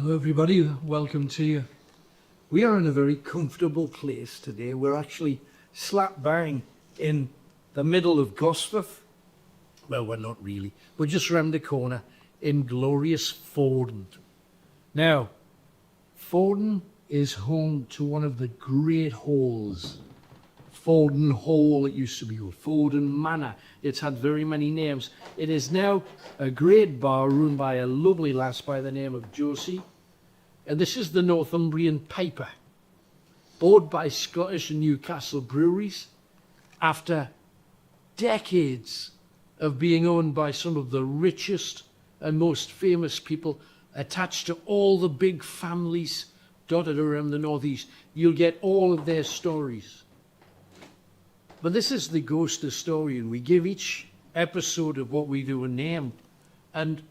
Hello everybody, welcome to you. We are in a very comfortable place today. We're actually slap bang in the middle of Gosforth. Well, we're not really. We're just round the corner in glorious Forden. Now, Forden is home to one of the great halls. Forden Hall, it used to be, or Forden Manor. It's had very many names. It is now a great bar run by a lovely lass by the name of Josie. And this is the Northumbrian Piper, bought by Scottish and Newcastle breweries after decades of being owned by some of the richest and most famous people attached to all the big families dotted around the northeast. You'll get all of their stories. But this is the Ghost Historian. We give each episode of what we do a name, and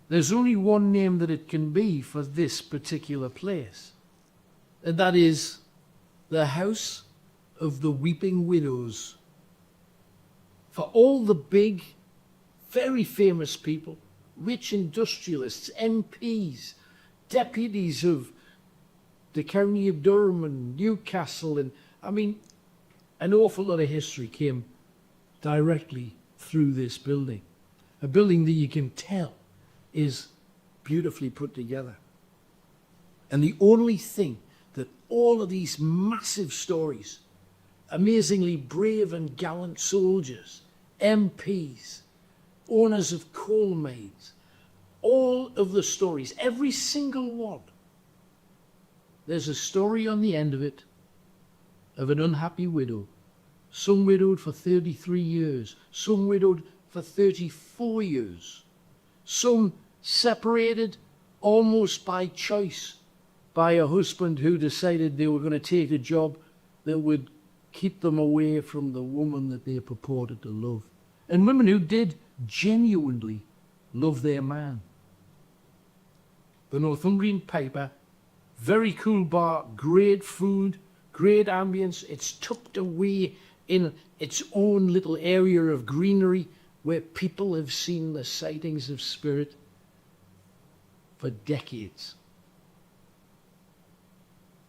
there's only one name that it can be for this particular place, and that is the House of the Weeping Widows. For all the big, very famous people, rich industrialists, MPs, deputies of the County of Durham and Newcastle, and I mean, an awful lot of history came directly through this building. A building that you can tell is beautifully put together. And the only thing that all of these massive stories, amazingly brave and gallant soldiers, MPs, owners of coal mines, all of the stories, every single one, there's a story on the end of it of an unhappy widow, some widowed for 33 years, some widowed for 34 years, some separated almost by choice by a husband who decided they were going to take a job that would keep them away from the woman that they purported to love, and women who did genuinely love their man. The Northumbrian Piper, very cool bar, great food, great ambience. It's tucked away in its own little area of greenery where people have seen the sightings of spirit for decades.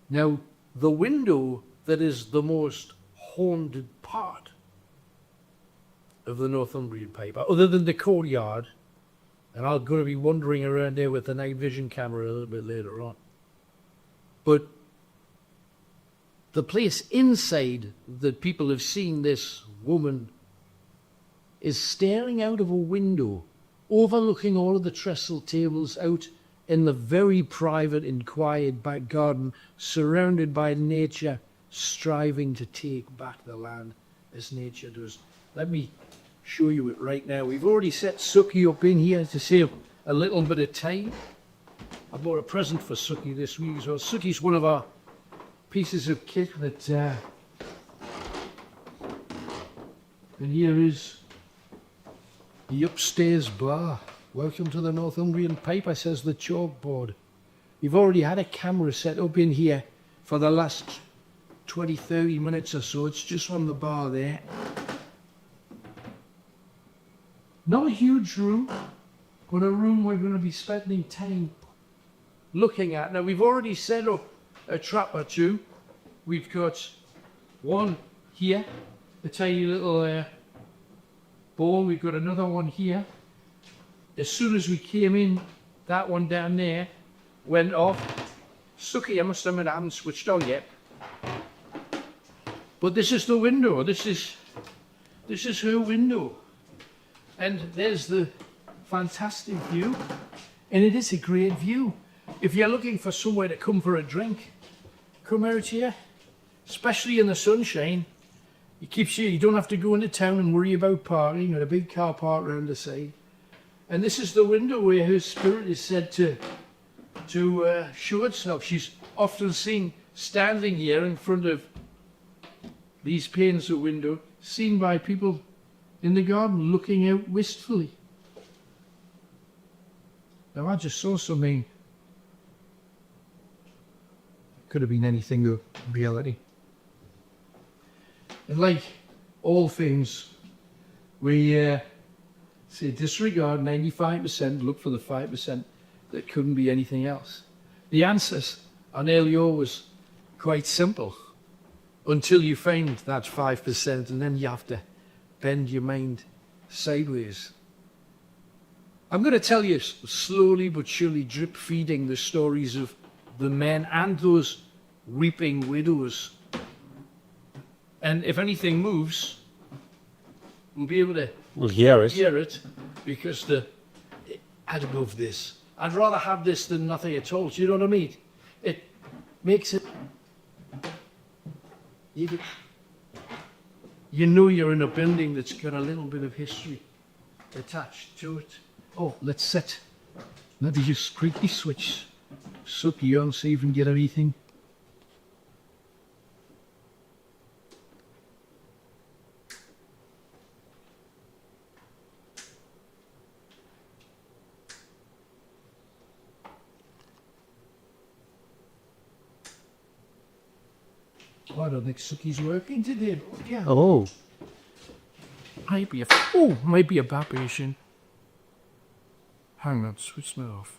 Now, the window that is the most haunted part of the Northumbrian Piper, other than the courtyard, and I'm going to be wandering around there with the night vision camera a little bit later on, but the place inside that people have seen this woman is staring out of a window overlooking all of the trestle tables out in the very private and quiet back garden, surrounded by nature, striving to take back the land as nature does. Let me show you it right now. We've already set Suki up in here to save a little bit of time. I bought a present for Suki this week as well. Suki's one of our pieces of kit that and here is the upstairs bar. Welcome to the Northumbrian Piper, says the chalkboard. You've already had a camera set up in here for the last 20-30 minutes or so. It's just on the bar there. Not a huge room, but a room we're going to be spending time looking at. Now, we've already set up a trap or two. We've got one here, a tiny little bowl. We've got another one here. As soon as we came in, that one down there went off. Suki, I must admit, I haven't switched on yet. But this is the window. This is her window. And there's the fantastic view. And it is a great view. If you're looking for somewhere to come for a drink, come out here, especially in the sunshine. It keeps you don't have to go into town and worry about parking. Got a big car park around the side. And this is the window where her spirit is said to show itself. She's often seen standing here in front of these panes of window, seen by people in the garden looking out wistfully. Now, I just saw something. Could have been anything of reality. And like all things, we say disregard 95%, look for the 5% that couldn't be anything else. The answers are nearly always quite simple until you find that 5%, and then you have to bend your mind sideways. I'm going to tell you slowly but surely, drip feeding, the stories of the men and those weeping widows. And if anything moves, we'll be able to hear it, because I'd love this. I'd rather have this than nothing at all. Do you know what I mean? It makes it. You know you're in a building that's got a little bit of history attached to it. Oh, let's set. Maybe just quickly switch Suki on, see if we can get anything. Oh, I don't think Suki's working today. But yeah. Oh. Might be a vibration. Hang on, switch that off.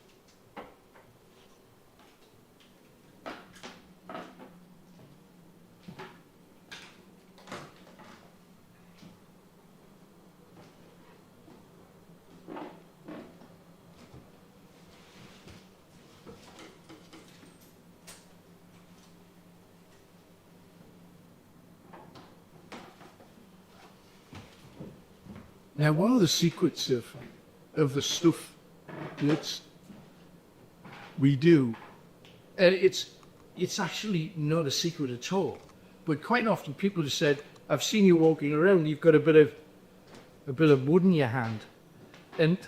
Now, one of the secrets of the stuff that we do, and it's actually not a secret at all, but quite often people have said, I've seen you walking around, you've got a bit of wood in your hand. And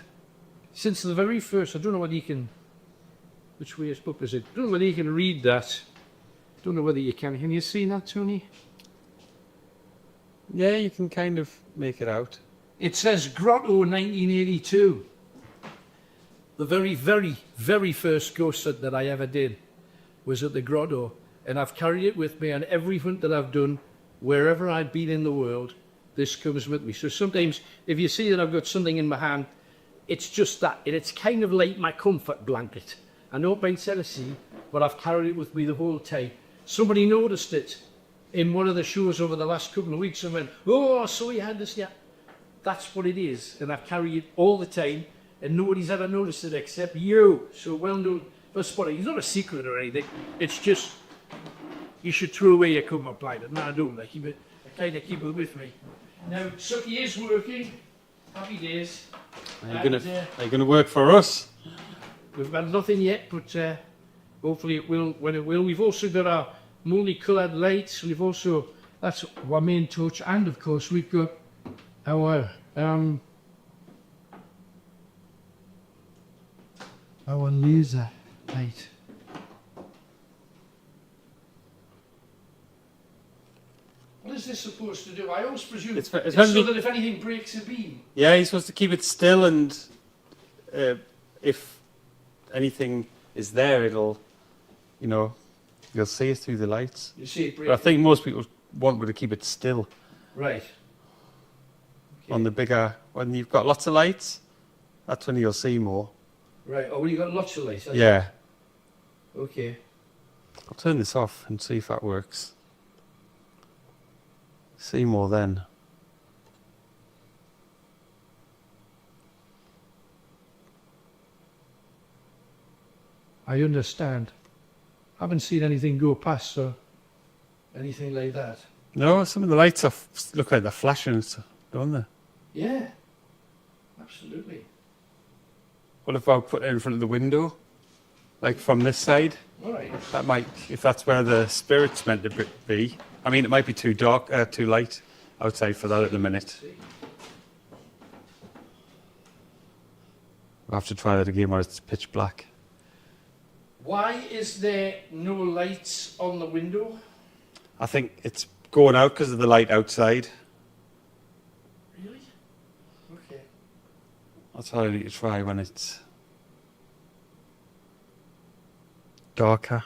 since the very first, I don't know whether you can, which way is book is it? I don't know whether you can read that. I don't know whether you can. Can you see that, Tony? Yeah, you can kind of make it out. It says Grotto 1982. The very, very, very first ghost hunt that I ever did was at the Grotto, and I've carried it with me, and every hunt that I've done, wherever I've been in the world, this comes with me. So sometimes, if you see that I've got something in my hand, it's just that, and it's kind of like my comfort blanket. I know it might see, but I've carried it with me the whole time. Somebody noticed it in one of the shows over the last couple of weeks and went, oh, so you had this, yeah. That's what it is, and I've carried it all the time, and nobody's ever noticed it except you. So well done for spotting. It's not a secret or anything. It's just you should throw away your comfort blanket. No, I don't. I kind of keep it with me. Now, Suki is working. Happy days. Are you gonna work for us? We've got nothing yet, but hopefully it will when it will. We've also got our multi-coloured lights. We've also, that's our main touch, and of course we've got our laser light. What is this supposed to do? I always presume it's so that if anything breaks a beam. Yeah, you're supposed to keep it still, and if anything is there, it'll, you'll see it through the lights. You see it break. But I think most people want to keep it still. Right. Okay. On the bigger, when you've got lots of lights, that's when you'll see more. Right. Oh, when you've got lots of lights. Yeah. Okay. I'll turn this off and see if that works. See more then. I understand. I haven't seen anything go past or anything like that. No, some of the lights look like they're flashing, don't they? Yeah, absolutely. What if I put it in front of the window, like from this side? All right. That might, if that's where the spirit's meant to be. I mean, it might be too dark, too light outside for that at the minute. We'll have to try that again where it's pitch black. Why is there no lights on the window? I think it's going out because of the light outside. Really? Okay. That's what I need to try when it's darker.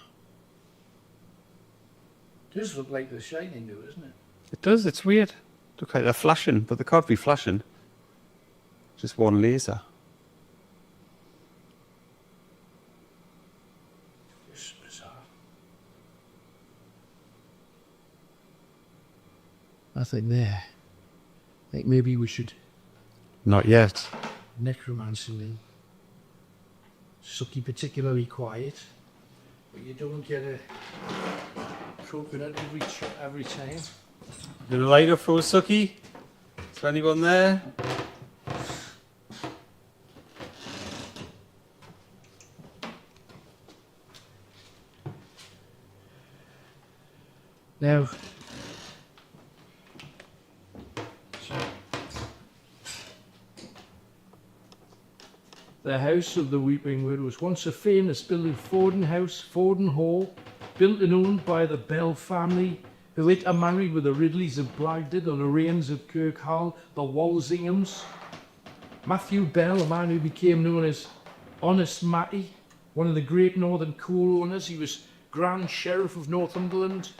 It does look like they're shining though, isn't it? It does, it's weird. Look like they're flashing, but they can't be flashing. Just one laser. nothing there. I think maybe we should Not yet. necromancy in. Sucky particularly quiet, but you don't get a coconut every time. The lighter for Suki? Is there anyone there? Now, the house of the Weeping Widow was once a famous building, Forden House, Forden Hall, built and owned by the Bell family, who intermarried with the Ridleys of Bragdon, the Lorraines of Kirkharle, the Walsinghams. Matthew Bell, a man who became known as Honest Matty, one of the great northern coal owners. He was Grand Sheriff of Northumberland.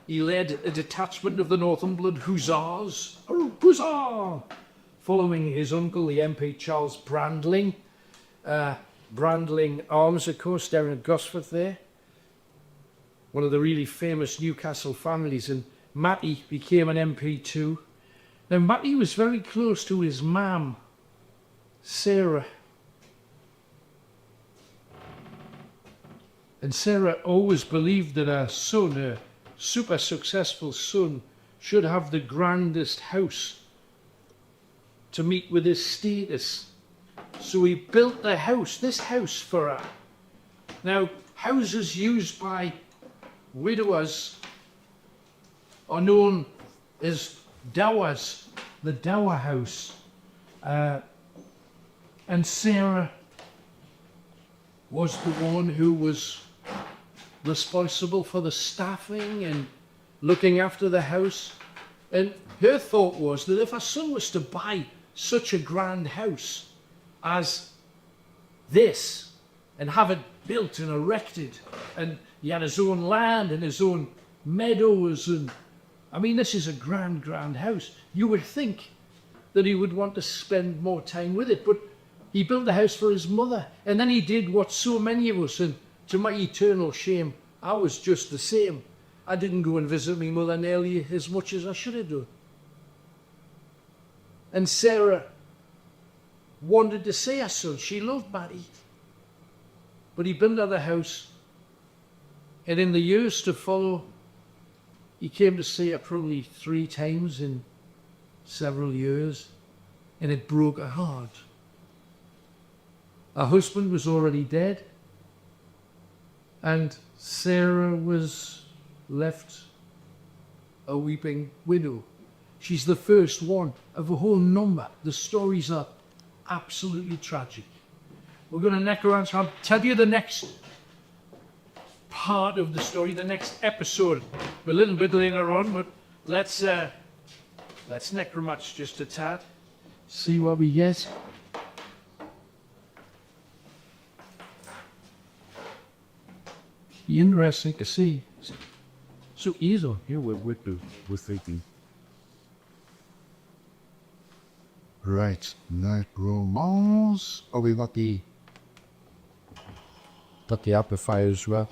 He led a detachment of the Northumberland Hussars, Hussar, following his uncle, the MP Charles Brandling. Brandling Arms, of course, down at Gosforth there. One of the really famous Newcastle families, and Matty became an MP too. Now, Matty was very close to his mam, Sarah. And Sarah always believed that her son, her super successful son, should have the grandest house to meet with his status. So he built the house, this house for her. Now, houses used by widowers are known as dowers, the dower house. And Sarah was the one who was responsible for the staffing and looking after the house. And her thought was that if her son was to buy such a grand house as this and have it built and erected, and he had his own land and his own meadows, and I mean, this is a grand house, you would think that he would want to spend more time with it. But he built the house for his mother, and then he did what so many of us, and to my eternal shame, I was just the same. I didn't go and visit my mother nearly as much as I should have done. And Sarah wanted to see her son. She loved Matty. But he built her the house, and in the years to follow, he came to see her probably 3 times in several years, and it broke her heart. Her husband was already dead, and Sarah was left a weeping widow. She's the first one of a whole number. The stories are absolutely tragic. We're going to necromancy. I'll tell you the next part of the story, the next episode, a little bit later on, but let's necromancy just a tad, see what we get. Be interesting to see. So easy here we're thinking. Right, night romance. Oh, we got the amplifier as well.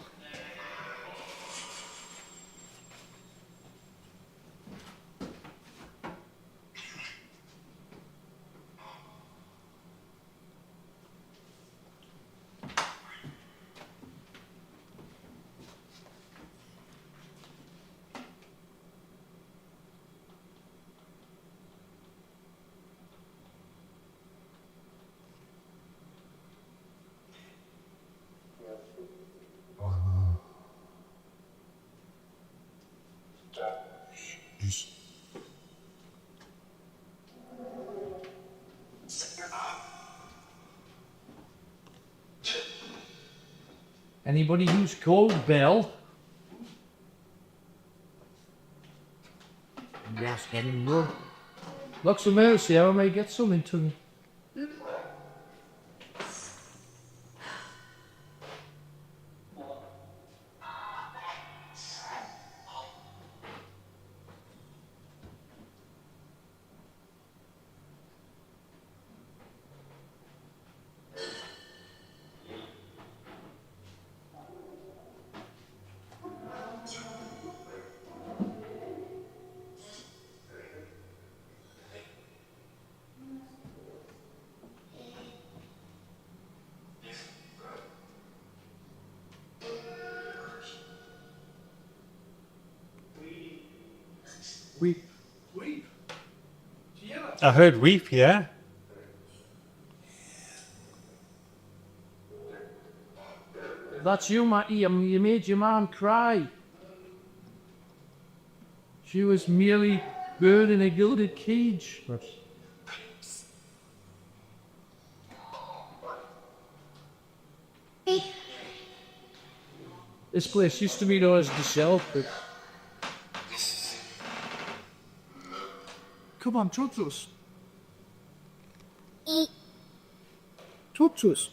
Anybody who's called Bell? Yes, let him go. Look some else, see how I may get some into me. Weep. Weep. I heard weep, yeah. That's you, Matty. You made your mum cry. She was merely bird in a gilded cage. This place used to be known as the Shelf, but... Come on, talk to us. Talk to us.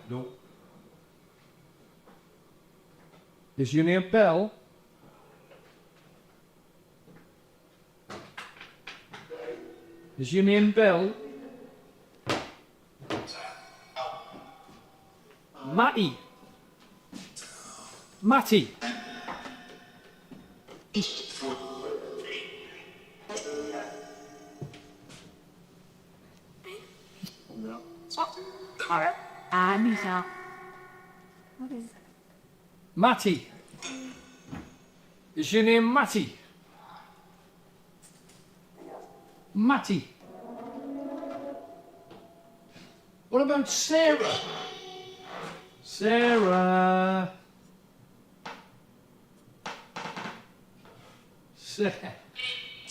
No. Is your name Bell? Is your name Bell? Matty. Matty. Matty. Is your name Matty? Matty. What about Sarah? Sarah. Sarah.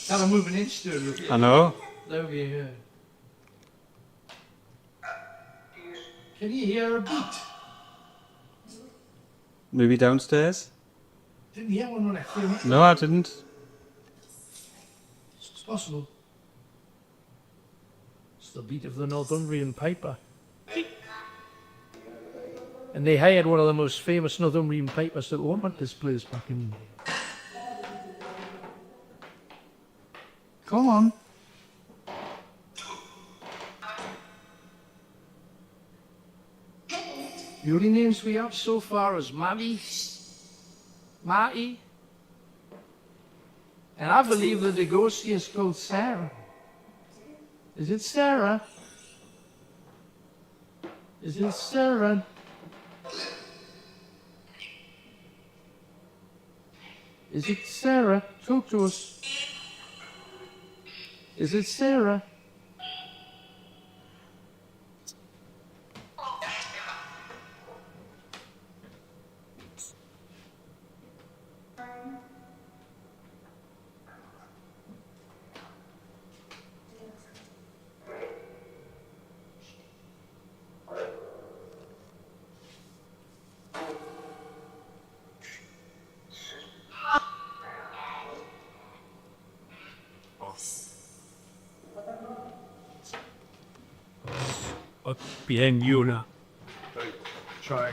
Gotta move an inch to it. I know. There we go. Can you hear a beat? Maybe downstairs? Didn't hear one when I came in. No, I didn't. It's possible. It's the beat of the Northumbrian Piper. And they hired one of the most famous Northumbrian Pipers to open this place back in... Come on. The only names we have so far is Matty, Marty, and I believe the negotiator is called Sarah. Is it Sarah? Is it Sarah? Is it Sarah? Talk to us. Is it Sarah? Behind you now. Try.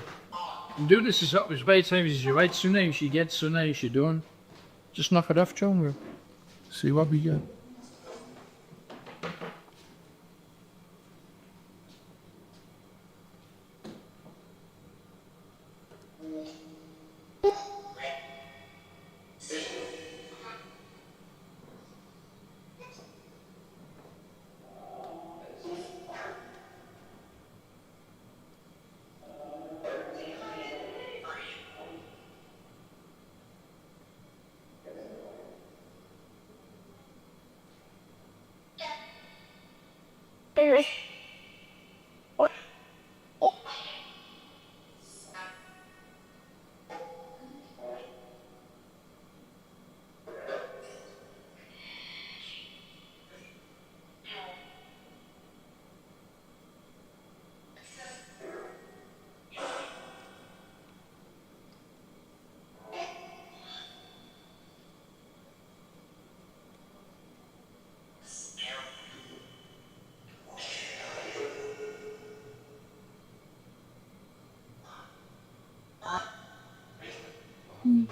Do this as up as many times as you like. So now she gets, so now she don't. Just knock it off, John. We'll see what we get. Thank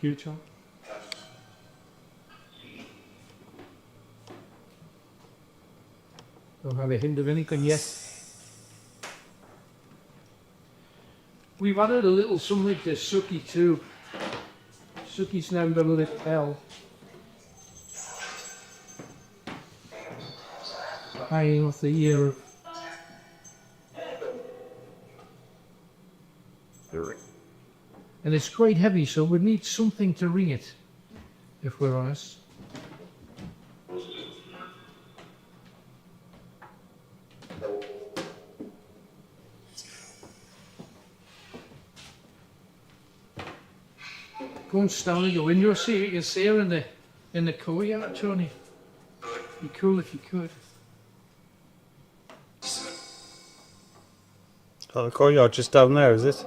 you, John. Don't have a hint of anything yet. We've added a little something to Suki too. Suki's now got a little bell. Hanging off the ear of and it's quite heavy, so we need something to ring it, if we're honest. Go and stand in your window, see what you can see her in the courtyard, Tony. Be cool if you could. Oh, the courtyard just down there, is it?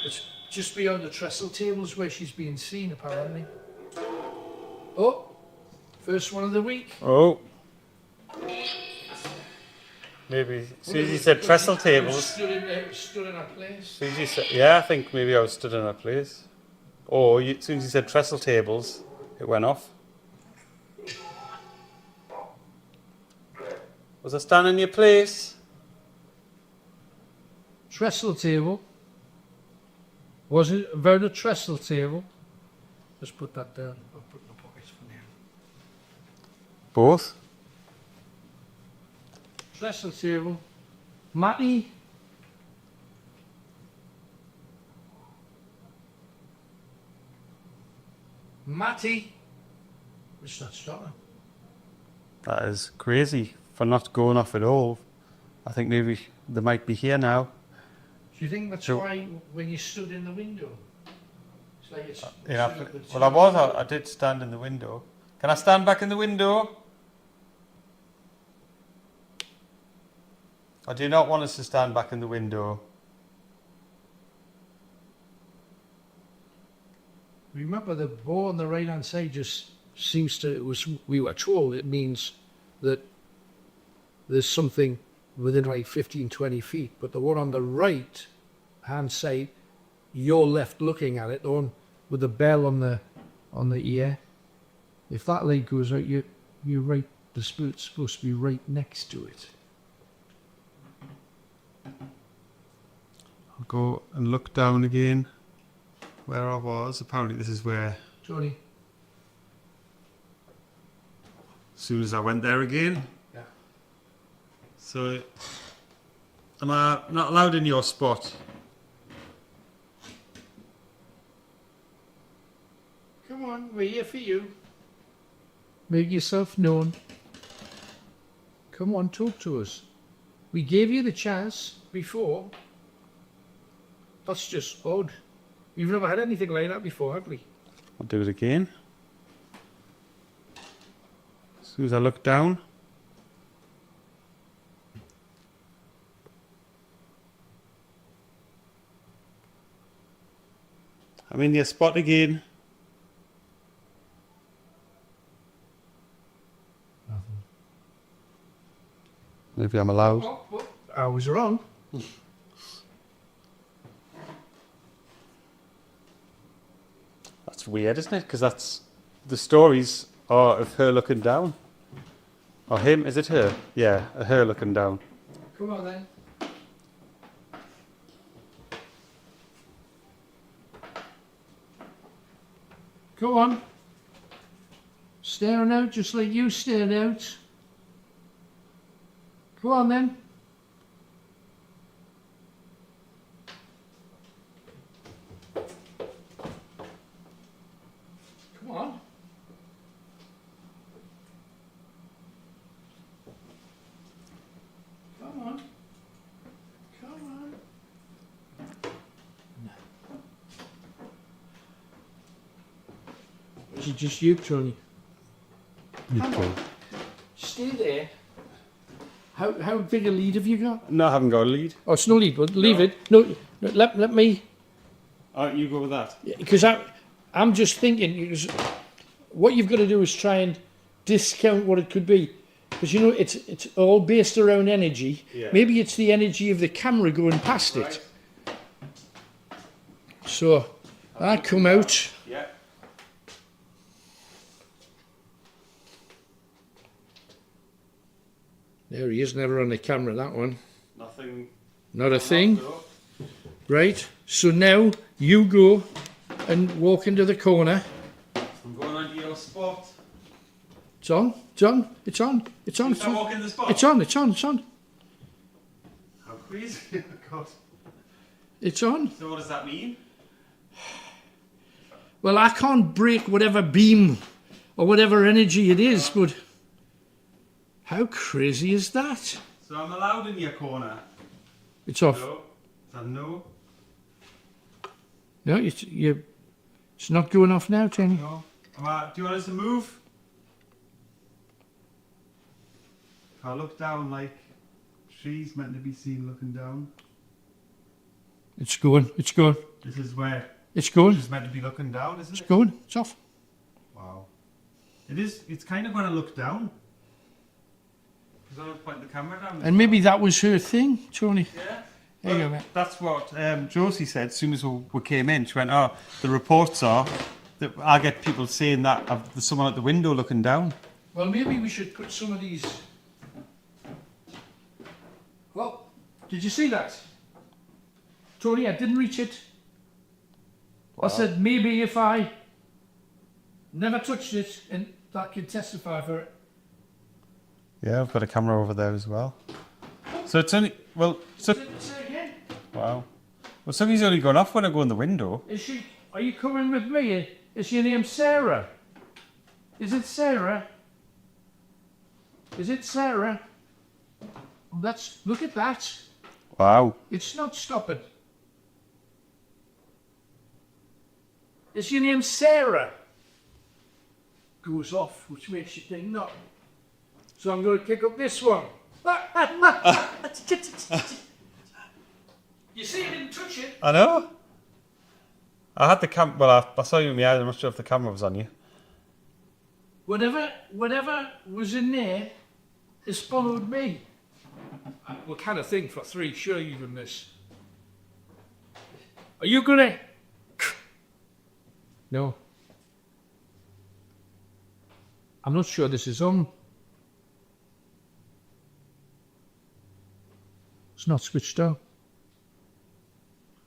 It's just beyond the trestle tables where she's being seen, apparently. Oh, first one of the week. Oh. Maybe. Susie said trestle tables. Stood in her place. Susie said, yeah, I think maybe I was stood in her place. Or as soon as you said trestle tables, it went off. Was I standing in your place? Trestle table. Was it about a trestle table? Just put that down. I'll put it in the pockets for now. Both. Trestle table. Matty. Matty. It's not starting. That is crazy for not going off at all. I think maybe they might be here now. Do you think that's So- why when you stood in the window? It's like it's Yeah, it's like it's- well, I did stand in the window. Can I stand back in the window? Or do you not want us to stand back in the window? Remember, the bow on the right hand side just seems to, we were told it means that there's something within like 15, 20 feet, but the one on the right hand side, you're left looking at it, the one with the bell on the ear. If that light goes out, you're right, the spirit's supposed to be right next to it. I'll go and look down again where I was. Apparently this is where, Tony? as soon as I went there again. Yeah. So, am I not allowed in your spot? Come on, we're here for you. Make yourself known. Come on, talk to us. We gave you the chance before. That's just odd. We've never had anything like that before, have we? I'll do it again. As soon as I look down. I'm in your spot again. Maybe I'm allowed. Oh, I was wrong. That's weird, isn't it? Because that's the stories are of her looking down. Or him, is it her? Yeah, her looking down. Come on then. Go on. Staring out just like you stared out. Go on then. Come on. Come on. Come on. Is it just you, Tony? You too. stay there. How big a lead have you got? No, I haven't got a lead. Oh, it's no lead, but leave it. No, let me. You go with that. Because I'm just thinking, because what you've got to do is try and discount what it could be. Because you know, it's all based around energy. Yeah. Maybe it's the energy of the camera going past it. Right. So I come out. Yeah. There he is, never on the camera, that one. Nothing. Not a thing. Right, so now you go and walk into the corner. I'm going on to your spot. It's on, it's on, it's on, it's on. Should I walk in the spot? It's on, it's on, it's on. How crazy. God. It's on. So what does that mean? Well, I can't break whatever beam or whatever energy it is, but how crazy is that? So I'm allowed in your corner. It's off. No. Is that no? No, it's not going off now, Tenny. No. Do you want us to move? If I look down like trees meant to be seen looking down. It's going, it's going, This is where it's going, it's meant to be looking down, isn't it's it? going, it's off. Wow. It is. It's kind of going to look down. Because I would point the camera down. And maybe that was her thing, Tony. Yeah. There you go, mate. That's what Josie said as soon as we came in. She went, "Oh, the reports are that I get people saying that there's someone at the window looking down." Well, maybe we should put some of these. Well, did you see that? Tony, I didn't reach it. I said maybe if I never touched it, and that could testify for it. Yeah, I've got a camera over there as well. So it's only Say again. wow. Well, something's only gone off when I go in the window. Is she? Are you coming with me? Is your name Sarah? Is it Sarah? Is it Sarah? Look at that. Wow. It's not stopping. Is your name Sarah? Goes off, which makes you think no. So I'm going to pick up this one. You see, I didn't touch it. I know. I had the cam. Well, I saw you in my eyes. I'm not sure if the camera was on you. Whatever was in there has followed me. What kind of thing for 3 sure you than this? Are you gonna? No. I'm not sure this is on. It's not switched on.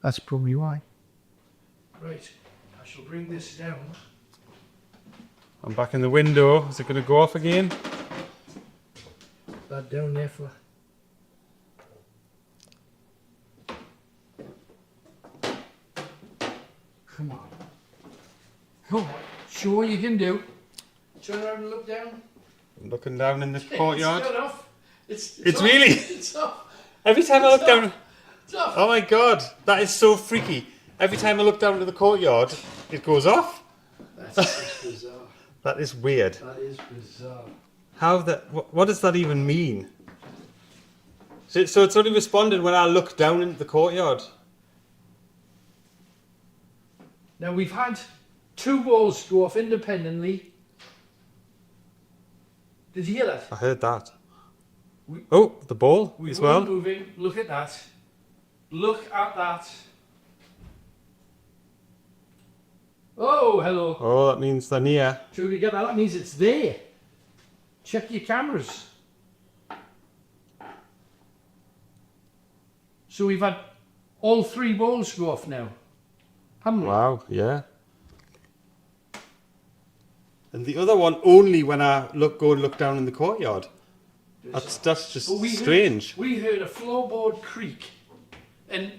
That's probably why. Right, I shall bring this down. I'm back in the window. Is it going to go off again? That down there for. Come on. Come on. Show what you can do. Turn around and look down. I'm looking down in the courtyard. It's off. It's off. really. It's off. Every time I look down. It's off. Oh my god, that is so freaky. Every time I look down to the courtyard, it goes off. That's bizarre. That is weird. That is bizarre. How that? What does that even mean? So it's only responded when I look down into the courtyard. Now we've had 2 balls go off independently. Did you hear that? I heard that. Oh, the ball We as were well. moving. Look at that. Look at that. Oh, hello. Oh, that means they're near. Should we get that? That means it's there. Check your cameras. So we've had all 3 balls go off now, haven't we? Wow, yeah. And the other one only when I go and look down in the courtyard. That's just But strange. We heard a floorboard creak, and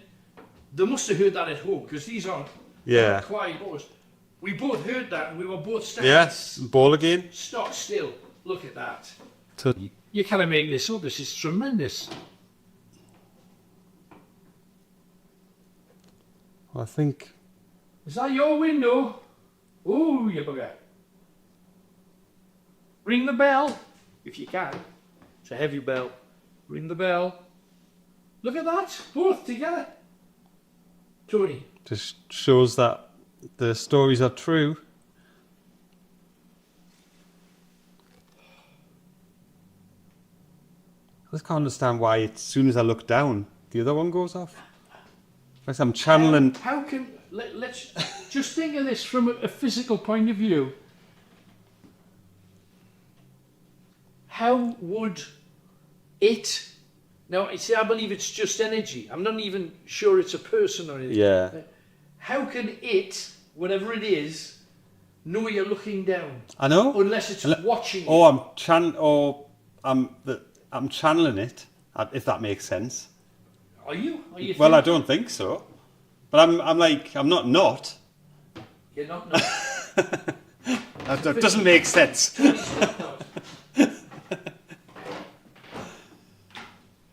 they must have heard that at home because these aren't Yeah. quiet balls. We both heard that, and we were both standing. Yes, ball again. Stock still. Look at that. To You can't make this up. This is tremendous. I think. Is that your window? Oh, you bugger. Ring the bell. if you can. It's a heavy bell. Ring the bell. Look at that, both together. Tony. Just shows that the stories are true. I just can't understand why as soon as I look down, the other one goes off. Like I'm channeling. How can, let's just think of this from a physical point of view. How would it, now you see, I believe it's just energy. I'm not even sure it's a person or anything. Yeah. How can it, whatever it is, know you're looking down? I know. Unless it's watching you. Or I'm channeling it, if that makes sense. Are you? Are you Well, I thinking? don't think so. But I'm not. You're not. That doesn't make sense.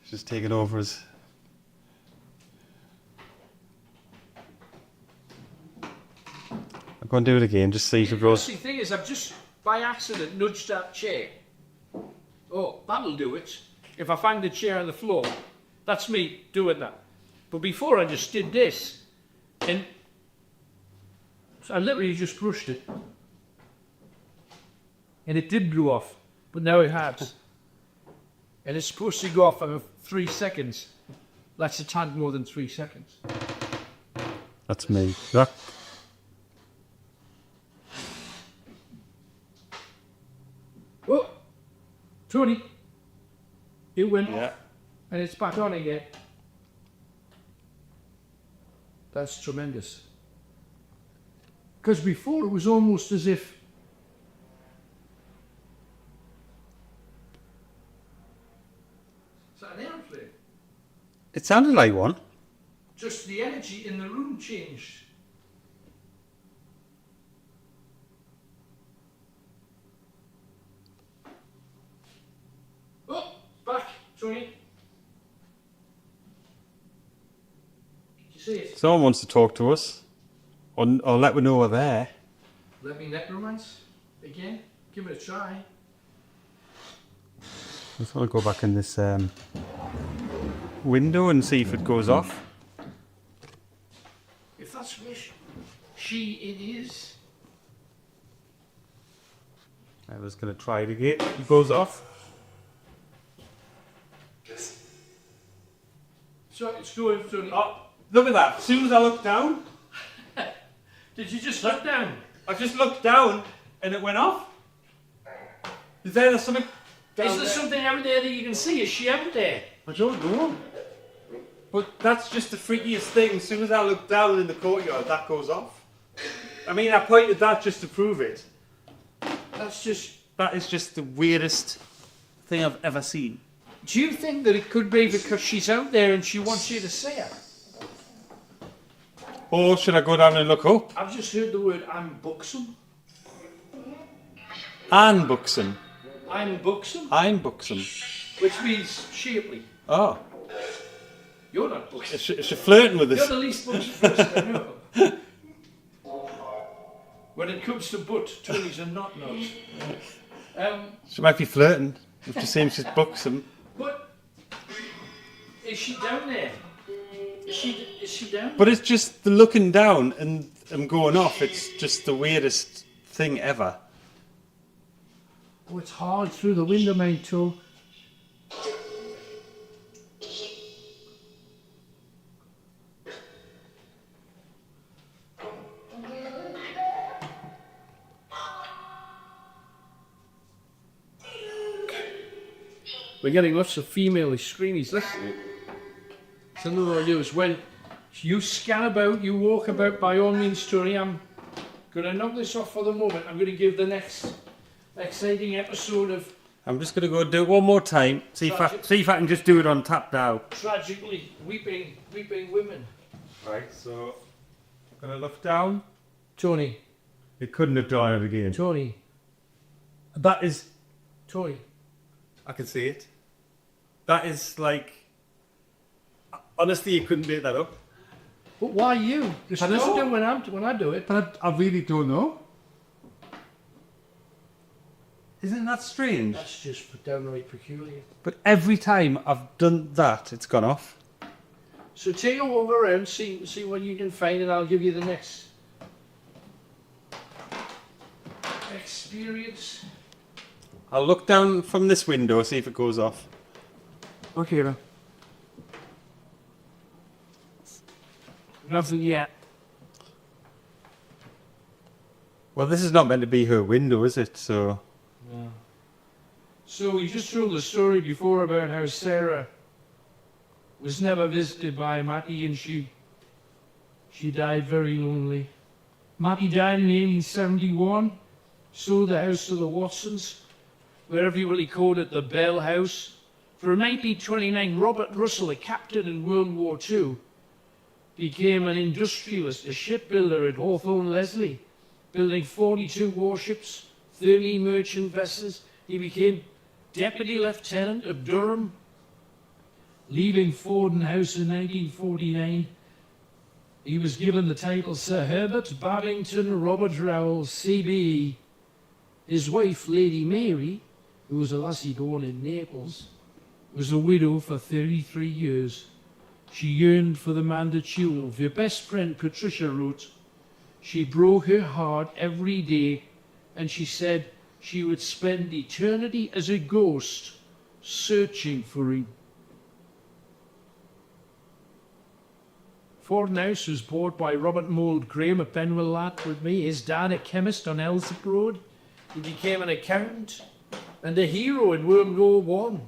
Just taking over as. I'm going to do it again, just see if it goes. The thing is, I've just by accident nudged that chair. Oh, that'll do it. If I find the chair on the floor, that's me doing that. But before I just did this, and so I literally just brushed it, and it did go off, but now it has, and it's supposed to go off in 3 seconds. That's a tad more than 3 seconds. That's me. That. Oh, Tony, it went Yeah. off, and it's back on again. That's tremendous. Because before it was almost as if is that an airplane? It sounded like one. Just the energy in the room changed. Oh, back, Tony. Did you see it? Someone wants to talk to us, or let me know we're there. Let me necromance again. Give it a try. I just want to go back in this window and see if it goes off. If that's wish, she it is. I was going to try it again. It goes off. So it's going through. Oh, look at that. As soon as I look down, Did you just look down? I just looked down and it went off. Is there something down Is there something out there that you can see? Is she out there? I don't know. But that's just the freakiest thing. As soon as I look down in the courtyard, that goes off. I mean, I pointed that just to prove it. That is just the weirdest thing I've ever seen. Do you think that it could be because she's out there and she wants you to see her? Or should I go down and look up? I've just heard the word I'm buxom. Anne Buxom. I'm buxom, I'm Buxom. which means shapely. Oh. You're not buxom. Is she flirting with You're us? the least buxom person I know. When it comes to butt, Tony's a not. She might be flirting. If she's saying she's Buxom. But is she down there? Is she down? But it's just the looking down and going off. It's just the weirdest thing ever. Oh, it's hard through the window, mate, too. We're getting lots of female screamies. Listen. So another one I do is when you scan about, you walk about, by all means, Tony. I'm going to knock this off for the moment. I'm going to give the next exciting episode of I'm just going to go do it one more time. See if I can just do it on tap now. tragically weeping women. Right, so I'm going to look down. Tony, It couldn't have done it again. Tony, That is... Tony. I can see it. That is like... Honestly, you couldn't make that up. But why you? Just I know. don't do when I do it. But I really don't know. Isn't that strange? That's just downright peculiar. But every time I've done that, it's gone off. So take a walk around, see what you can find, and I'll give you the next experience. I'll look down from this window, see if it goes off. Okay, then. Nothing yet. Well, this is not meant to be her window, is it? So, No. So we just told the story before about how Sarah was never visited by Matty, and she died very lonely. Matty died in 1871, sold the house to the Watsons, where everybody called it the Bell House. For 1929, Robert Russell, a captain in World War II, became an industrialist, a shipbuilder at Hawthorne Leslie, building 42 warships, 30 merchant vessels. He became Deputy Lieutenant of Durham, leaving Forden House in 1949. He was given the title Sir Herbert Babington Robert Rowell, CBE. His wife, Lady Mary, who was a lassie born in Naples, was a widow for 33 years. She yearned for the man that she loved. Her best friend, Patricia, wrote, she broke her heart every day, and she said she would spend eternity as a ghost searching for him. Forden House was bought by Robert Mould Graham at Benwell Lat with me. His dad, a chemist on Elsip Road. He became an accountant and a hero in World War One.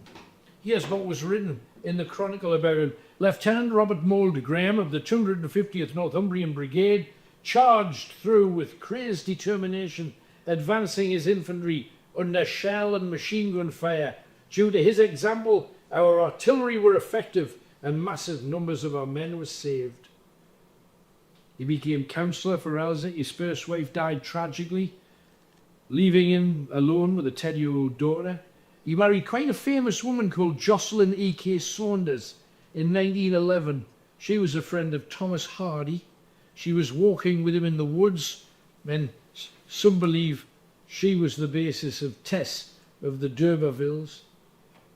Here's what was written in the Chronicle about him. Lieutenant Robert Mould Graham of the 250th Northumbrian Brigade charged through with crazed determination, advancing his infantry under shell and machine gun fire. Due to his example, our artillery were effective and massive numbers of our men were saved. He became counsellor for Elsa. His first wife died tragically, leaving him alone with a 10-year-old daughter. He married quite a famous woman called Jocelyn E.K. Saunders in 1911. She was a friend of Thomas Hardy. She was walking with him in the woods when some believe she was the basis of Tess of the D'Urbervilles.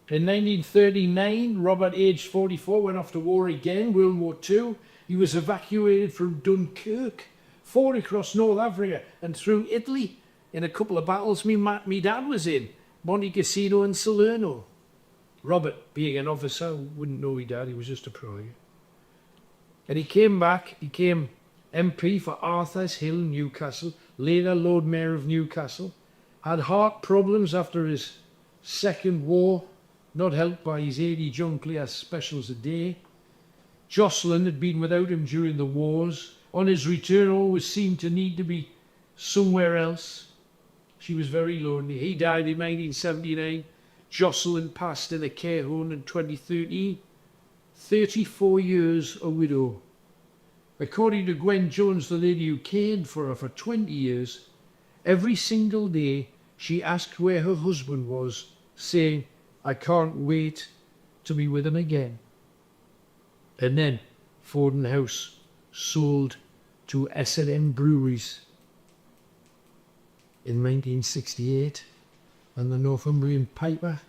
In 1939, Robert, aged 44, went off to war again, World War II. He was evacuated from Dunkirk, fought across North Africa and through Italy in a couple of battles me dad was in, Monte Cassino and Salerno. Robert, being an officer, wouldn't know he dad, he was just a private. And he came back, he became MP for Arthur's Hill, Newcastle, later Lord Mayor of Newcastle, had heart problems after his second war, not helped by his 80 John Clare specials a day. Jocelyn had been without him during the wars. On his return, always seemed to need to be somewhere else. She was very lonely. He died in 1979. Jocelyn passed in a care home in 2013. 34 years a widow. According to Gwen Jones, the lady who cared for her for 20 years, every single day she asked where her husband was, saying, I can't wait to be with him again. And then Forden House sold to S&M Breweries in 1968, and the Northumbrian Piper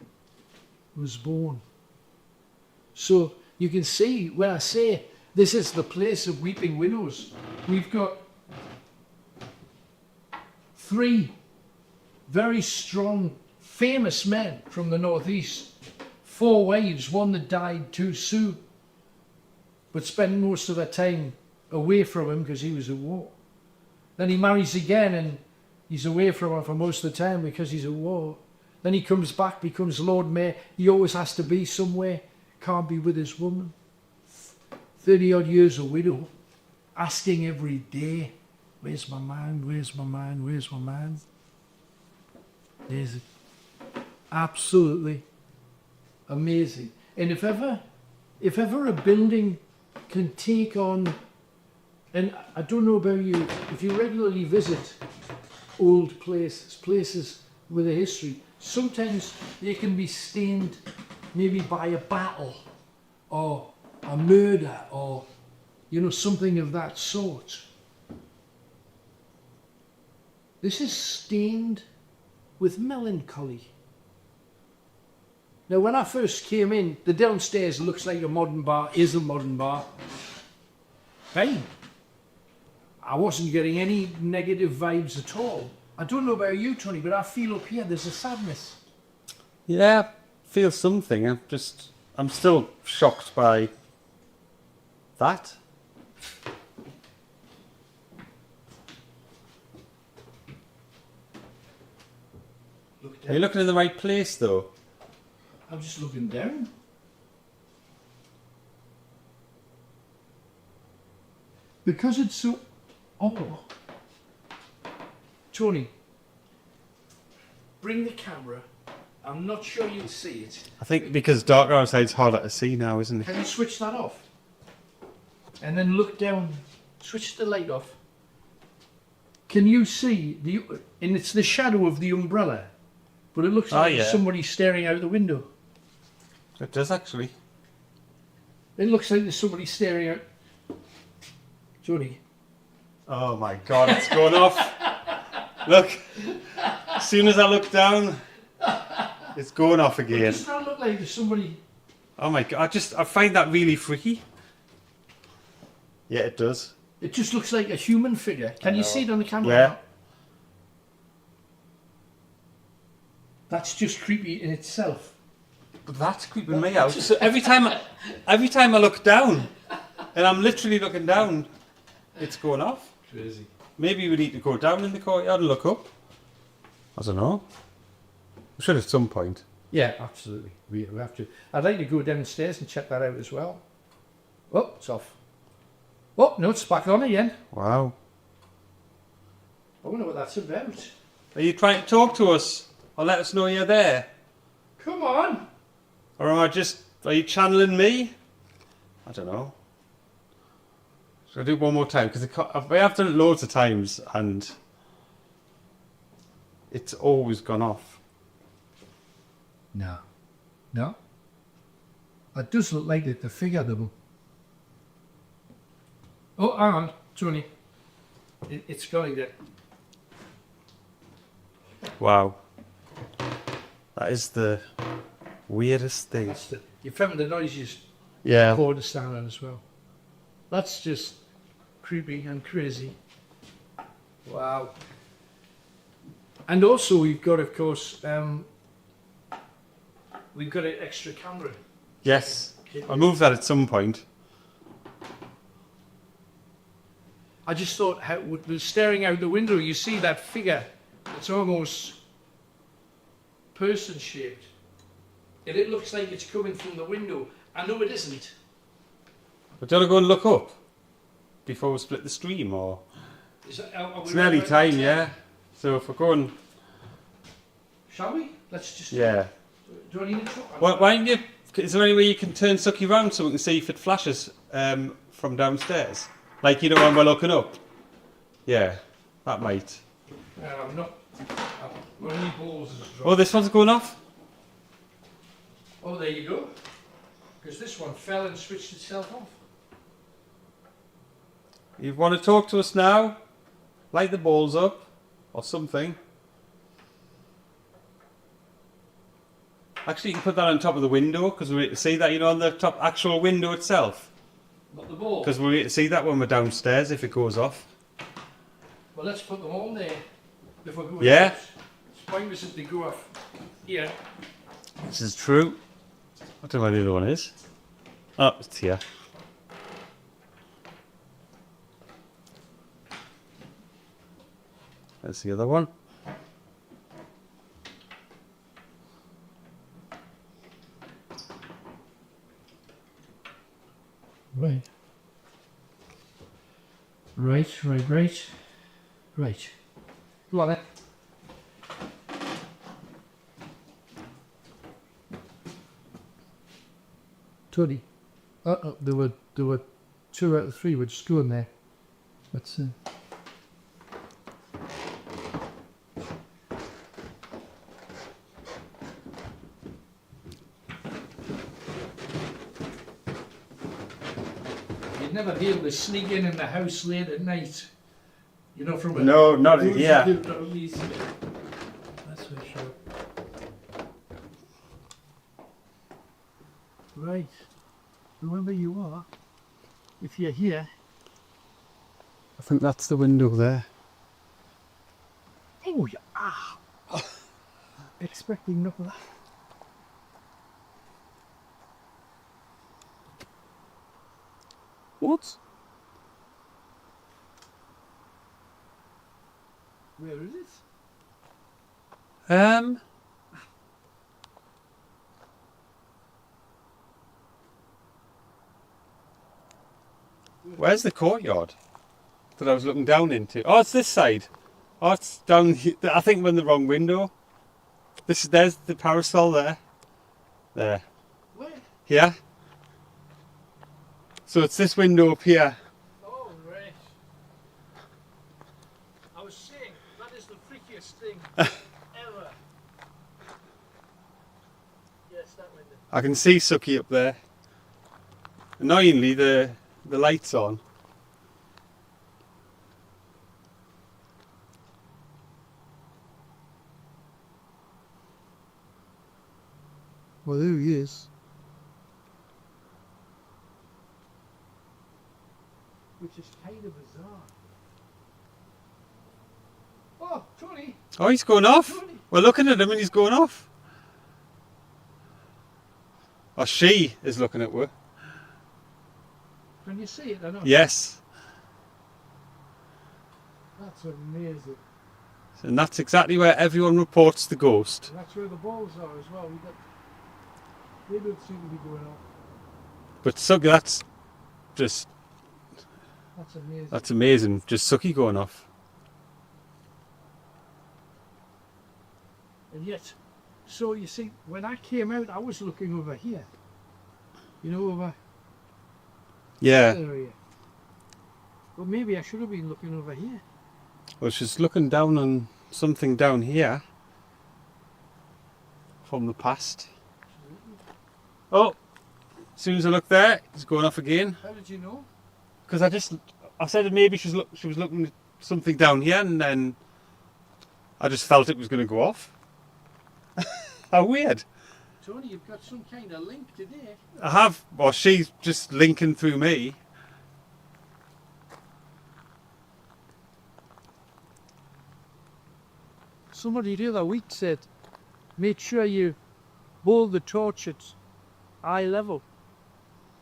was born. So you can see when I say this is the place of weeping widows, we've got three very strong, famous men from the northeast, 4 wives, one that died too soon, but spent most of her time away from him because he was at war. Then he marries again and he's away from her for most of the time because he's at war. Then he comes back, becomes Lord Mayor. He always has to be somewhere, can't be with his woman. 30 odd years a widow, asking every day, where's my man, where's my man, where's my man? There's it. Absolutely amazing. And if ever a building can take on, and I don't know about you, if you regularly visit old places with a history, sometimes they can be stained maybe by a battle or a murder or, something of that sort. This is stained with melancholy. Now, when I first came in, the downstairs looks like a modern bar, is a modern bar. Fine. I wasn't getting any negative vibes at all. I don't know about you, Tony, but I feel up here there's a sadness. Yeah, feel something. I'm still shocked by that. Look Are you down. looking in the right place though? I'm just looking down. Because it's so... Oh. Tony, bring the camera. I'm not sure you'll see it. I think because darker outside, it's harder to see now, isn't it? Can you switch that off? And then look down. Switch the light off. Can you see the... And it's the shadow of the umbrella. But it looks Oh, like yeah. somebody staring out the window. It does actually. It looks like there's somebody staring out. Tony. Oh my god, it's going off. Look, as soon as I look down, it's going off again. Does that look like there's somebody... Oh my god, I find that really freaky. Yeah, it does. It just looks like a human figure. Can you see it on the camera? Yeah. That's just creepy in itself. But that's creeping me out. So every time I look down, and I'm literally looking down, it's going off. Crazy. Maybe we need to go down in the courtyard and look up. I don't know. We should at some point. Yeah, absolutely. We have to. I'd like to go downstairs and check that out as well. Oh, it's off. Oh, no, it's back on again. Wow. I wonder what that's about. Are you trying to talk to us? Or let us know you're there? Come on. Or are you channeling me? I don't know. Should I do it one more time? Because I have done it loads of times and it's always gone off. No. No. It does look like the figure double. Oh, hang on, Tony. It's going there. Wow. That is the weirdest thing. That's you found the noisiest Yeah. chord to stand on as well. That's just creepy and crazy. Wow. And also we've got, of course, we've got an extra camera. Yes. I'll move that at some point. I just thought, how, staring out the window, you see that figure. It's almost person-shaped. And it looks like it's coming from the window. I know it isn't. But do you want to go and look up before we split the stream, or? Is that, are we It's nearly right time, now? yeah. So if we're going, Shall we? Let's just... yeah. Do I need to talk? Why don't you? Is there any way you can turn Sucky round so we can see if it flashes from downstairs? Like, you know, when we're looking up. Yeah, that might. I'm not... my knee balls is dropped. Oh, this one's going off? Oh, there you go. Because this one fell and switched itself off. You want to talk to us now? Light the balls up or something. Actually, you can put that on top of the window because we need to see that, you know, on the top actual window itself. Not the ball. Because we need to see that when we're downstairs if it goes off. Well, let's put them all there. If we're going Yeah. out. It's pointless if they go off. Yeah. This is true. I don't know where the other one is. Oh, it's here. There's the other one. Right. Right. Go on then. Tony. There were 2 out of 3 were just going there. Let's see. You'd never be able to sneak in the house late at night. You know, from a... No, not those yeah. who do- don't need- That's for sure. Right. Remember you are. If you're here. I think that's the window there. Oh, you are. Expecting nothing. What? Where is it? Where's the courtyard that I was looking down into? Oh, it's this side. Oh, it's down here. I think we're in the wrong window. There's the parasol there. There. Where? Here. So it's this window up here. Oh, right. I was saying, that is the freakiest thing ever. Yes, that window. I can see Suki up there. Annoyingly, the light's on. Well, there he is. Which is kind of bizarre. Oh, Tony! Oh, he's going off. Tony! We're looking at him and he's going off. Or she is looking at her. Can you see it? I know. Yes. That's amazing. And that's exactly where everyone reports the ghost. And that's where the balls are as well. They don't seem to be going off. But Suki, that's just, That's amazing. that's amazing. Just Suki going off. And yet, so you see, when I came out, I was looking over here. You know, over Yeah. that area. Well, maybe I should have been looking over here. Well, she's looking down on something down here from the past. Oh, as soon as I look there, it's going off again. How did you know? Because I said maybe she was looking at something down here, and then I just felt it was going to go off. How weird. Tony, you've got some kind of link today. I have, well, she's just linking through me. Somebody the other week said, make sure you hold the torch at eye level.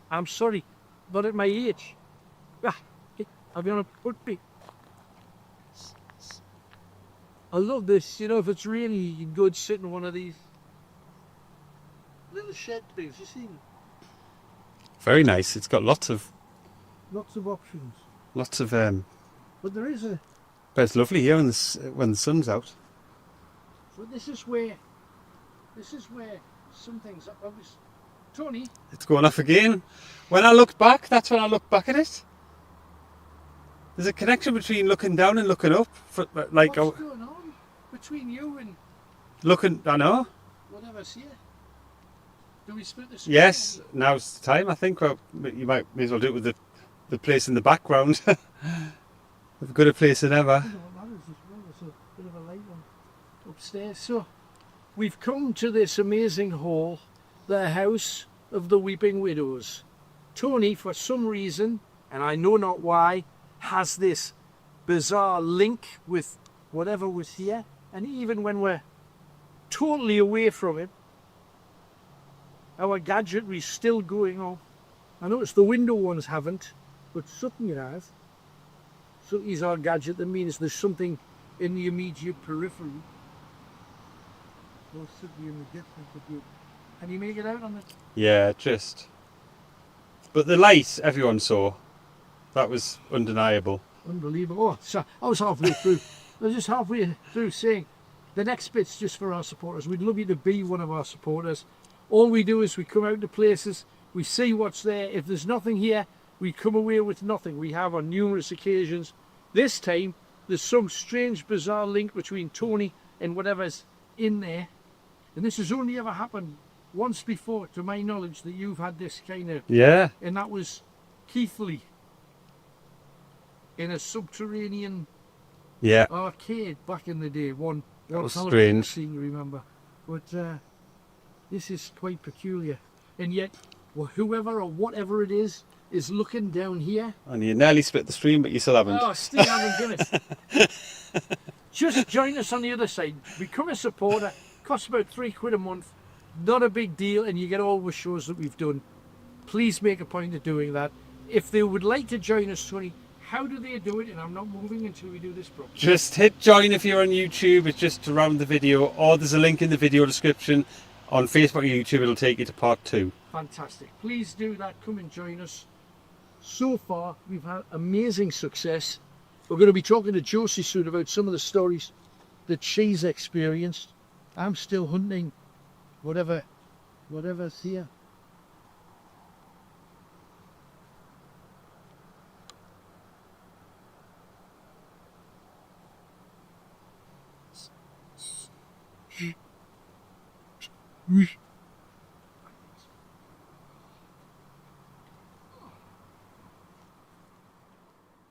I'm sorry, but at my age, I'll be on a putty. I love this, you know, if it's rainy, you can go and sit in one of these little shed things, you see them? Very nice. It's got lots of Lots of options. But But there is a, it's lovely here when the sun's out. so this is where some things are obvious. Tony, It's going off again. When I look back, that's when I look back at it. There's a connection between looking down and looking up. Like what's going on between you and looking, I know. whatever's here? Do we split the screen? Yes, now's the time. I think you may as well do it with the place in the background. We've got a place than ever. I don't know what that is as well. There's a bit of a light on upstairs. So we've come to this amazing hall, the house of the Weeping Widows. Tony, for some reason, and I know not why, has this bizarre link with whatever was here. And even when we're totally away from it, our gadgetry's still going on. I notice the window ones haven't, but something has. Something's our gadget that means there's something in the immediate periphery. Those should be in the distance of you. Can you make it out on the... Yeah, just. But the light everyone saw, that was undeniable. Unbelievable. Oh, so I was halfway through. I was just halfway through saying the next bit's just for our supporters. We'd love you to be one of our supporters. All we do is we come out to places, we see what's there. If there's nothing here, we come away with nothing. We have on numerous occasions. This time, there's some strange, bizarre link between Tony and whatever's in there. And this has only ever happened once before, to my knowledge, that you've had this kind of... Yeah. And that was Keithley in a subterranean Yeah. arcade back in the day. One was television strange. scene, remember. But this is quite peculiar. And yet, or whoever or whatever it is looking down here. And you nearly split the stream, but you still haven't. Oh, still haven't done it. Just join us on the other side. Become a supporter. Costs about £3 a month. Not a big deal, and you get all the shows that we've done. Please make a point of doing that. If they would like to join us, Tony, how do they do it? And I'm not moving until we do this properly. Just hit join if you're on YouTube. It's just around the video, or there's a link in the video description. On Facebook or YouTube, it'll take you to part 2. Fantastic. Please do that. Come and join us. So far, we've had amazing success. We're going to be talking to Josie soon about some of the stories that she's experienced. I'm still hunting whatever's here.